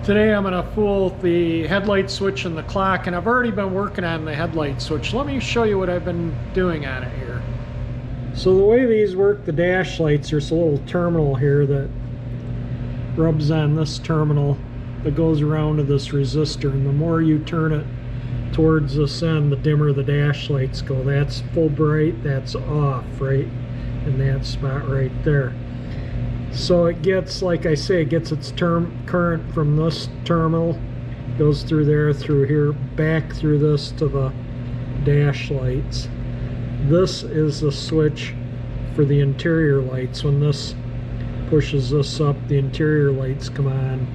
Today I'm going to fool the headlight switch and the clock, and I've already been working on the headlight switch. Let me show you what I've been doing on it here. So the way these work, the dash lights, there's a little terminal here that rubs on this terminal that goes around to this resistor, and the more you turn it towards this end, the dimmer the dash lights go. That's full bright, that's off, right in that spot right there. So it gets, like I say, it gets its current from this terminal, goes through there, through here, back through this to the dash lights. This is the switch for the interior lights. When this pushes this up, the interior lights come on.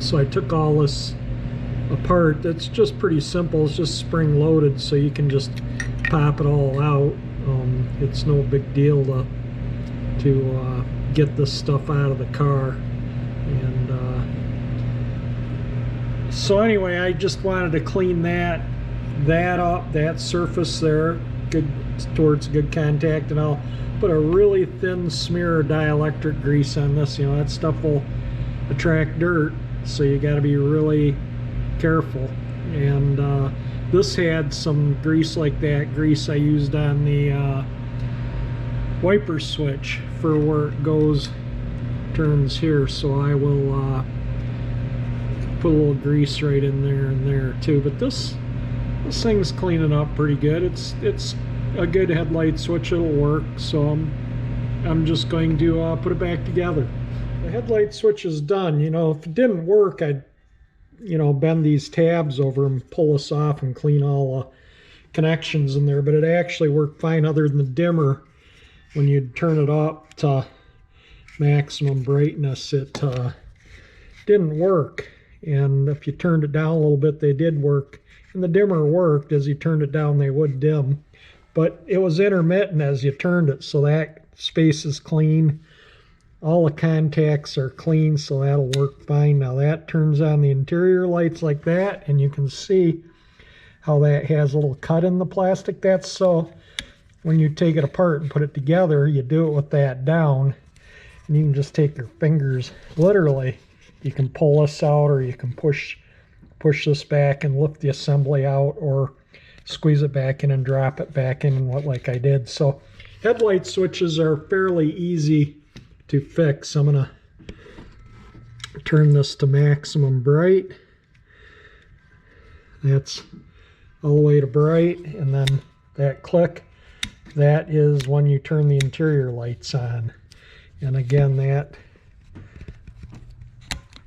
So I took all this apart. It's just pretty simple. It's just spring loaded, so you can just pop it all out. It's no big deal to get this stuff out of the car. And so anyway, I just wanted to clean that up, that surface there, good towards good contact, and I'll put a really thin smear of dielectric grease on this. You know, that stuff will attract dirt, so you got to be really careful. And this had some grease like that grease I used on the wiper switch for where it goes, turns here, so I will put a little grease right in there and there too. But this thing's cleaning up pretty good. It's a good headlight switch. It'll work, so I'm just going to put it back together. The headlight switch is done. You know, if it didn't work, I'd bend these tabs over and pull this off and clean all the connections in there, but it actually worked fine other than the dimmer. When you turn it up to maximum brightness, it didn't work. And if you turned it down a little bit, they did work. And the dimmer worked. As you turned it down, they would dim. But it was intermittent as you turned it, so that space is clean. All the contacts are clean, so that'll work fine. Now that turns on the interior lights like that, and you can see how that has a little cut in the plastic. That's so when you take it apart and put it together, you do it with that down, and you can just take your fingers, literally, you can pull this out, or you can push this back and lift the assembly out, or squeeze it back in and drop it back in like I did. So headlight switches are fairly easy to fix. I'm gonna turn this to maximum bright. That's all the way to bright, and then that click, that is when you turn the interior lights on. And again, that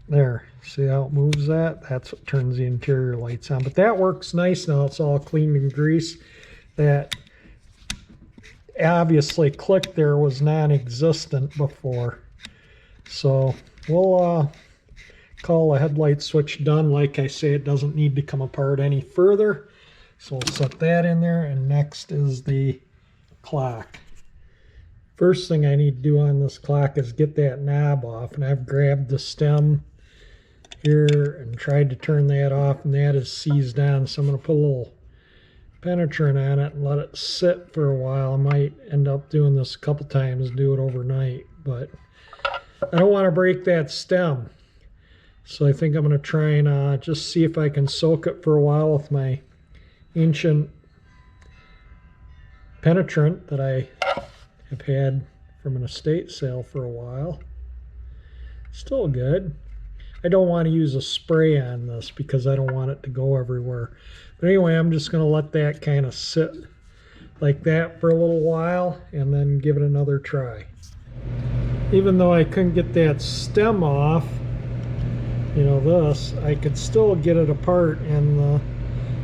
there, see how it moves that? That's what turns the interior lights on. But that works nice now. It's all cleaned and greased. That obviously click there was non-existent before. So we'll call the headlight switch done. Like I say, it doesn't need to come apart any further. So we'll set that in there, and next is the clock. First thing I need to do on this clock is get that knob off, and I've grabbed the stem here and tried to turn that off, and that is seized on. So I'm going to put a little penetrant on it and let it sit for a while. I might end up doing this a couple times, do it overnight, but I don't want to break that stem. So I think I'm going to try and just see if I can soak it for a while with my ancient penetrant that I have had from an estate sale for a while. Still good. I don't want to use a spray on this because I don't want it to go everywhere. But anyway, I'm just going to let that kind of sit like that for a little while and then give it another try. Even though I couldn't get that stem off, you know, this, I could still get it apart, and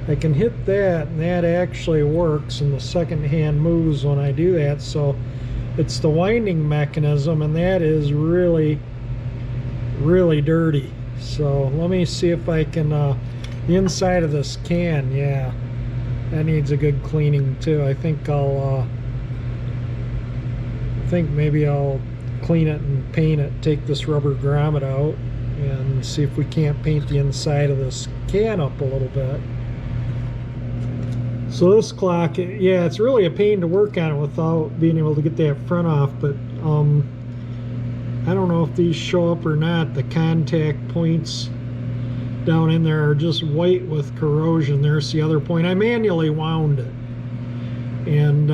I can hit that, and that actually works, and the second hand moves when I do that. So it's the winding mechanism, and that is really dirty. So let me see if I can the inside of this can, yeah, that needs a good cleaning too. I think maybe I'll clean it and paint it, take this rubber grommet out, and see if we can't paint the inside of this can up a little bit. So this clock, yeah, it's really a pain to work on it without being able to get that front off, but I don't know if these show up or not. The contact points down in there are just white with corrosion. There's the other point. I manually wound it, and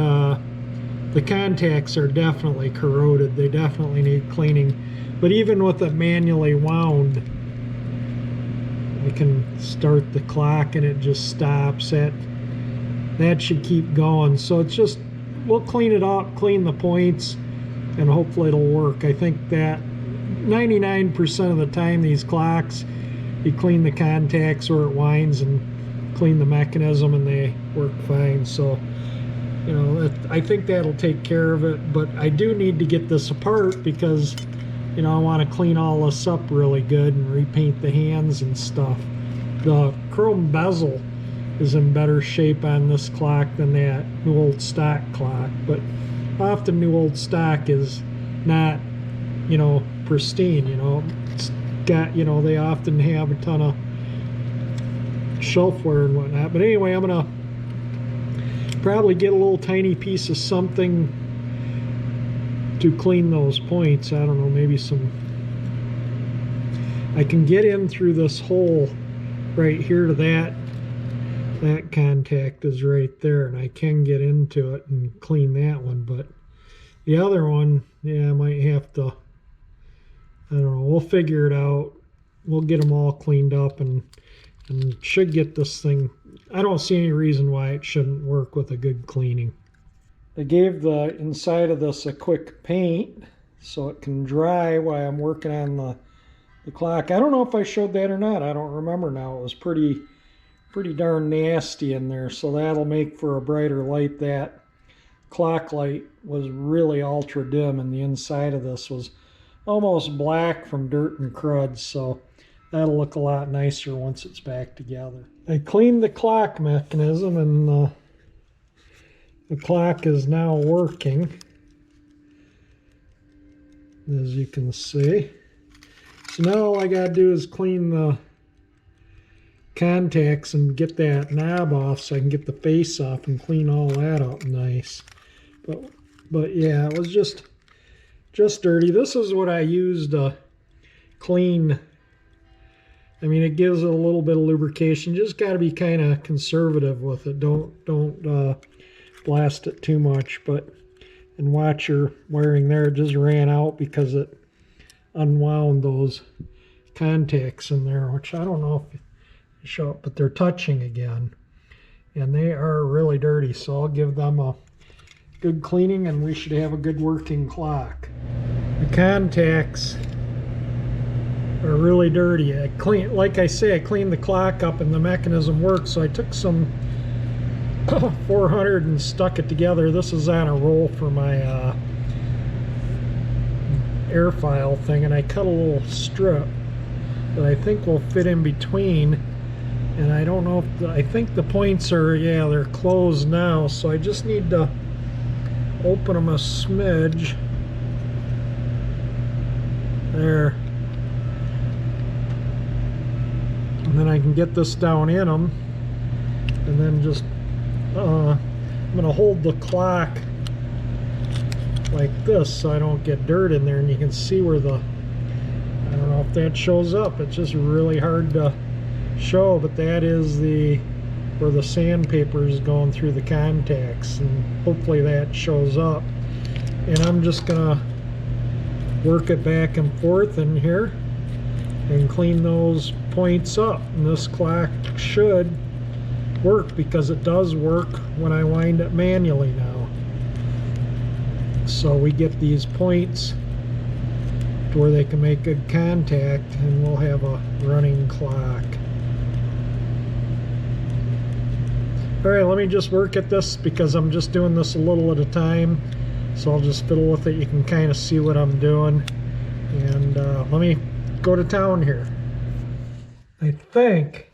the contacts are definitely corroded. They definitely need cleaning. But even with it manually wound, I can start the clock and it just stops. That should keep going. So it's just, we'll clean it up, clean the points, and hopefully it'll work. I think that 99% of the time these clocks, you clean the contacts or it winds and clean the mechanism and they work fine. So, you know, I think that'll take care of it. But I do need to get this apart because, you know, I want to clean all this up really good and repaint the hands and stuff. The chrome bezel is in better shape on this clock than that new old stock clock, but often new old stock is not, you know, pristine. You know, it's got, you know, they often have a ton of shelf wear and whatnot. But anyway, I'm gonna probably get a little tiny piece of something to clean those points. I don't know, maybe some, I can get in through this hole right here to that contact is right there, and I can get into it and clean that one. But the other one, yeah, I might have to, I don't know, we'll figure it out. We'll get them all cleaned up and should get this thing. I don't see any reason why it shouldn't work with a good cleaning. I gave the inside of this a quick paint so it can dry while I'm working on the clock. I don't know if I showed that or not. I don't remember now. It was pretty darn nasty in there, so that'll make for a brighter light. That clock light was really ultra dim, and the inside of this was almost black from dirt and crud, so that'll look a lot nicer once it's back together. I cleaned the clock mechanism, and the clock is now working, as you can see. So now all I gotta do is clean the contacts and get that knob off so I can get the face off and clean all that up nice. But yeah, it was just dirty. This is what I used to clean. I mean, it gives it a little bit of lubrication. Just got to be kind of conservative with it. Don't blast it too much. And watch your wiring there. It just ran out because it unwound those contacts in there, which I don't know if they show up, but they're touching again, and they are really dirty. So I'll give them a good cleaning, and we should have a good working clock. The contacts are really dirty. Like I say, I cleaned the clock up and the mechanism works. So I took some 400 and stuck it together. This is on a roll for my air file thing, and I cut a little strip that I think will fit in between. And I don't know if I think the points are, yeah, they're closed now, so I just need to open them a smidge there, and then I can get this down in them, and then just I'm gonna hold the clock like this so I don't get dirt in there, and you can see where I don't know if that shows up. It's just really hard to show, but that is where the sandpaper is going through the contacts, and hopefully that shows up. And I'm just gonna work it back and forth in here and clean those points up, and this clock should work because it does work when I wind it manually now. So we get these points to where they can make good contact, and we'll have a running clock. All right, let me just work at this because I'm just doing this a little at a time. So I'll just fiddle with it. You can kind of see what I'm doing. And let me go to town here. I think,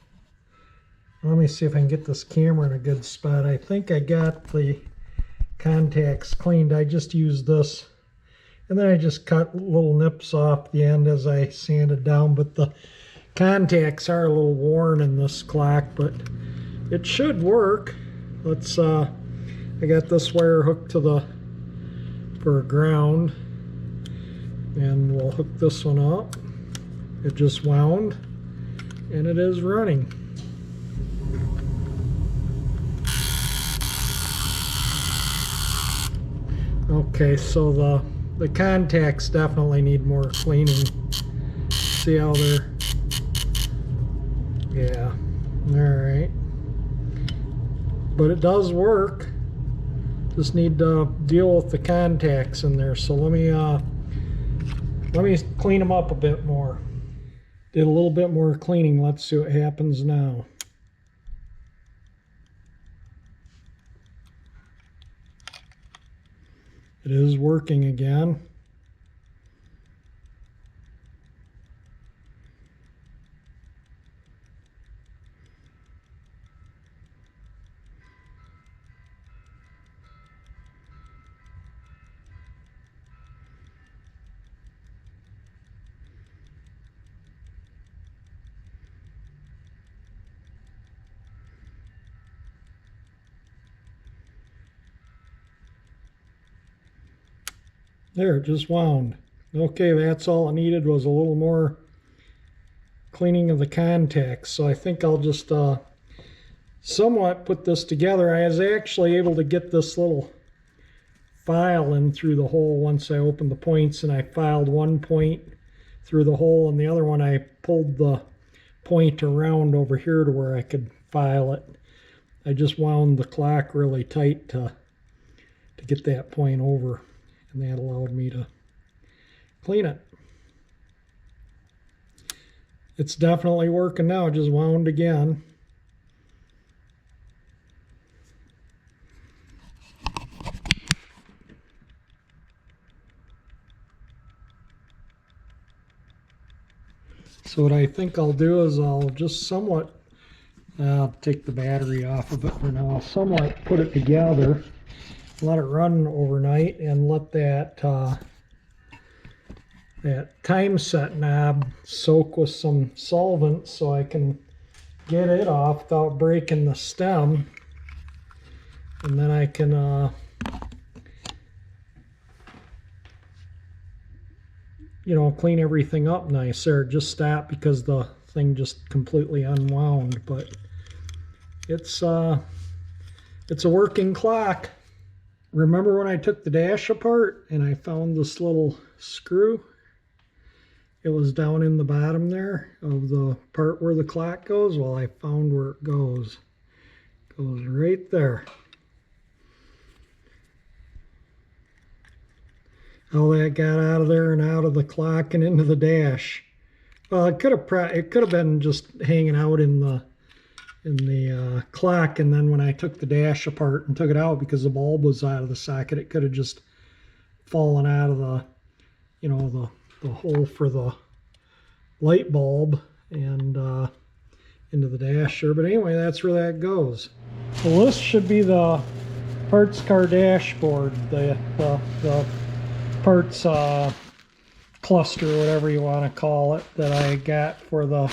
let me see if I can get this camera in a good spot. I think I got the contacts cleaned. I just used this. And then I just cut little nips off the end as I sanded down. But the contacts are a little worn in this clock, but it should work. Let's I got this wire hooked to for ground, And we'll hook this one up. It just wound and it is running. Okay, so the contacts definitely need more cleaning. See how they're, yeah, alright. But it does work. Just need to deal with the contacts in there. So let me clean them up a bit more. Did a little bit more cleaning. Let's see what happens now. It is working again. There, it just wound. Okay, that's all it needed, was a little more cleaning of the contacts. So I think I'll just somewhat put this together. I was actually able to get this little file in through the hole once I opened the points, and I filed one point through the hole, and the other one I pulled the point around over here to where I could file it. I just wound the clock really tight to get that point over. And that allowed me to clean it. It's definitely working now. It just wound again. So what I think I'll do is I'll just somewhat take the battery off of it for now. I'll somewhat put it together, let it run overnight, and let that that time set knob soak with some solvent so I can get it off without breaking the stem, and then I can you know, clean everything up nice. There, it just stopped because the thing just completely unwound, but it's a working clock. Remember when I took the dash apart and I found this little screw? It was down in the bottom there of the part where the clock goes. Well, I found where it goes. It goes right there. How that got out of there and out of the clock and into the dash. Well, it could have been just hanging out in the clock, and then when I took the dash apart and took it out because the bulb was out of the socket, it could have just fallen out of the, you know, the hole for the light bulb and into the dasher. But anyway, that's where that goes. Well, this should be the parts car dashboard, the parts cluster, whatever you want to call it, that I got for the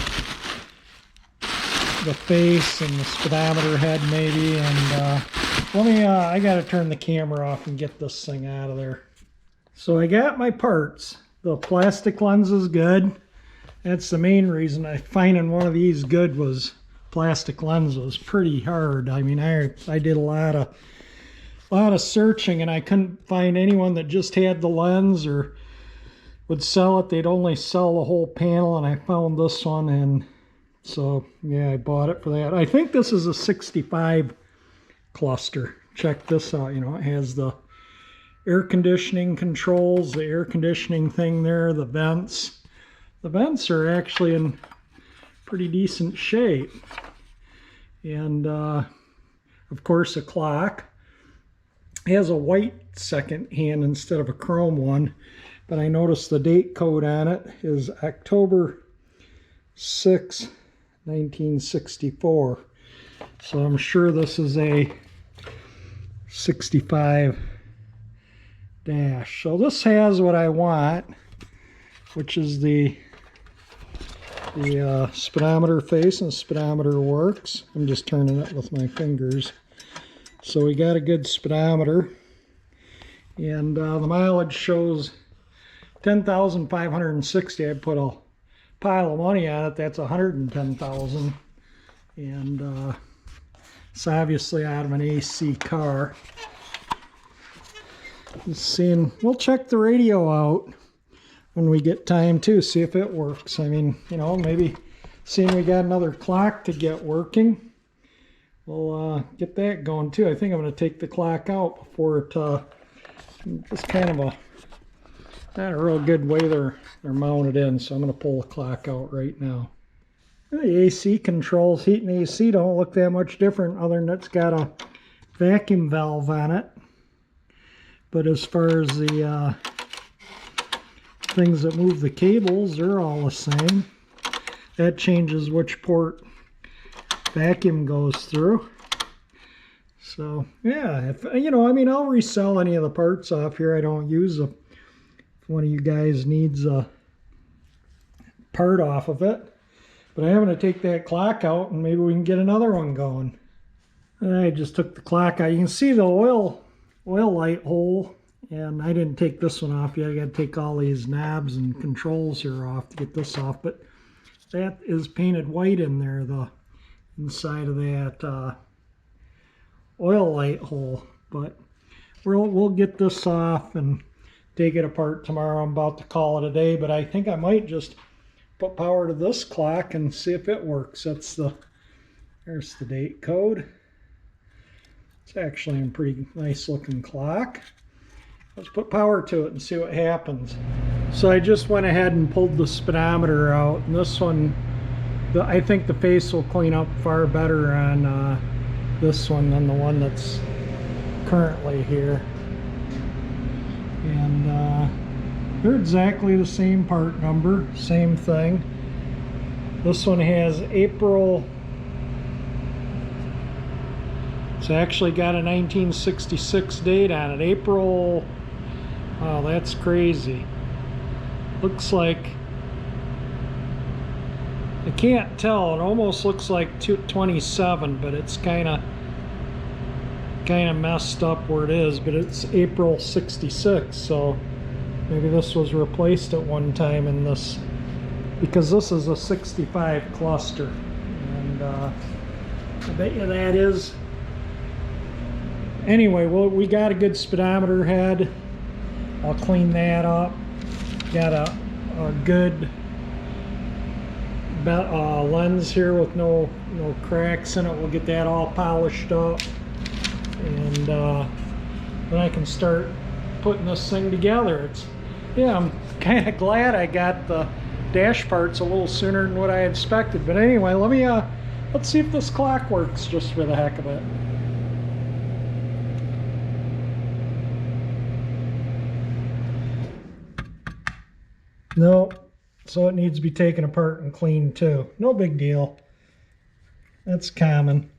face and the speedometer head maybe. And let me I gotta turn the camera off and get this thing out of there. So I got my parts. The plastic lens is good. That's the main reason I finding one of these good was plastic lens was pretty hard. I mean, I did a lot of searching, and I couldn't find anyone that just had the lens or would sell it. They'd only sell the whole panel, and I found this one, and so yeah, I bought it for that. I think this is a 65 cluster. Check this out. You know, it has the air conditioning controls, the air conditioning thing there, the vents. The vents are actually in pretty decent shape. And of course a clock. It has a white second hand instead of a chrome one, but I noticed the date code on it is October 6, 1964. So I'm sure this is a 65 dash. So this has what I want, which is the speedometer face, and the speedometer works. I'm just turning it with my fingers. So we got a good speedometer, and the mileage shows $10,560. I put a pile of money on it. That's $110,000, and it's obviously out of an AC car. Just seeing, we'll check the radio out when we get time too, see if it works. I mean, you know, maybe seeing we got another clock to get working, we'll get that going too. I think I'm going to take the clock out before it, just kind of a, not a real good way they're mounted in, so I'm going to pull the clock out right now. The AC controls, heat and AC, don't look that much different other than it's got a vacuum valve on it. But as far as the things that move the cables, they're all the same. That changes which port vacuum goes through. So yeah, if you know, I mean, I'll resell any of the parts off here I don't use. If one of you guys needs a part off of it. But I am going to take that clock out and maybe we can get another one going. I just took the clock out. You can see the oil light hole, and I didn't take this one off yet. I got to take all these knobs and controls here off to get this off, but that is painted white in there, the inside of that oil light hole. But we'll get this off and take it apart tomorrow. I'm about to call it a day, but I think I might just put power to this clock and see if it works. There's the date code. It's actually a pretty nice looking clock. Let's put power to it and see what happens. So I just went ahead and pulled the speedometer out, and this one, I think the face will clean up far better on this one than the one that's currently here. And they're exactly the same part number, same thing. This one has April. It's actually got a 1966 date on it. April, oh, that's crazy. Looks like, I can't tell, it almost looks like 27, but it's kind of messed up where it is, but it's April 66, so maybe this was replaced at one time in this, because this is a 65 cluster, and I bet you that is. Anyway, well, we got a good speedometer head. I'll clean that up. Got a good lens here with no cracks in it. We'll get that all polished up, and then I can start putting this thing together. Yeah, I'm kind of glad I got the dash parts a little sooner than what I expected. But anyway, let's see if this clock works just for the heck of it. No, so it needs to be taken apart and cleaned too. No big deal. That's common.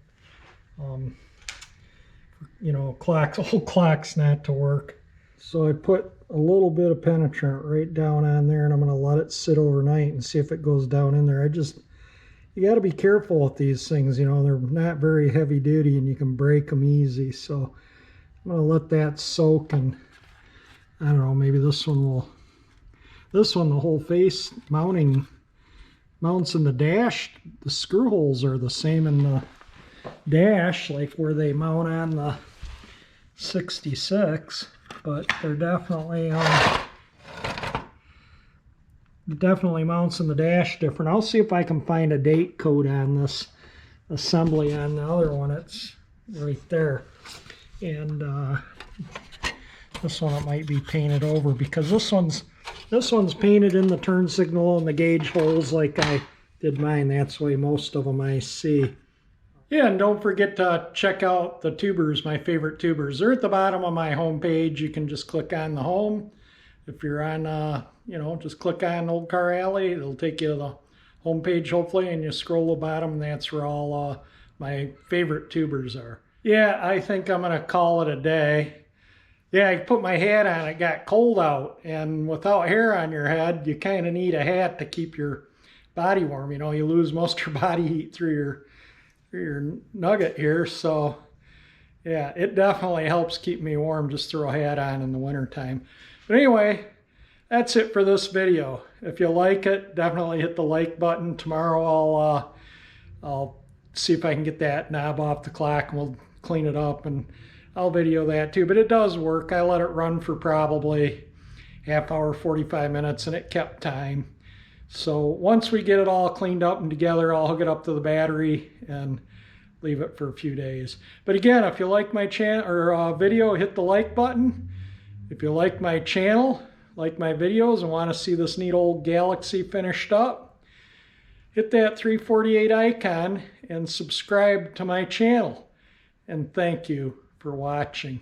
You know, old clocks not to work. So I put a little bit of penetrant right down on there, and I'm going to let it sit overnight and see if it goes down in there. You got to be careful with these things. You know, they're not very heavy duty and you can break them easy. So I'm going to let that soak, and I don't know, maybe this one, the whole face mounts in the dash. The screw holes are the same in the dash, like where they mount on the 66, but they're definitely mounts in the dash different. I'll see if I can find a date code on this assembly. On the other one, it's right there, and this one it might be painted over, because this one's painted in the turn signal and the gauge holes like I did mine. That's the way most of them I see. Yeah, and don't forget to check out the tubers, my favorite tubers. They're at the bottom of my homepage. You can just click on the home. If you're on, you know, just click on Old Car Alley. It'll take you to the homepage, hopefully, and you scroll to the bottom, and that's where all my favorite tubers are. Yeah, I think I'm going to call it a day. Yeah, I put my hat on. It got cold out, and without hair on your head, you kind of need a hat to keep your body warm. You know, you lose most of your body heat through your nugget here. So yeah, it definitely helps keep me warm. Just throw a hat on in the wintertime. But anyway, that's it for this video. If you like it, definitely hit the like button. Tomorrow I'll see if I can get that knob off the clock and we'll clean it up, and I'll video that too. But it does work. I let it run for probably half hour, 45 minutes, and it kept time. So once we get it all cleaned up and together, I'll hook it up to the battery and leave it for a few days. But again, if you like my channel or video, hit the like button. If you like my channel, like my videos, and want to see this neat old Galaxie finished up, hit that 348 icon and subscribe to my channel. And thank you for watching.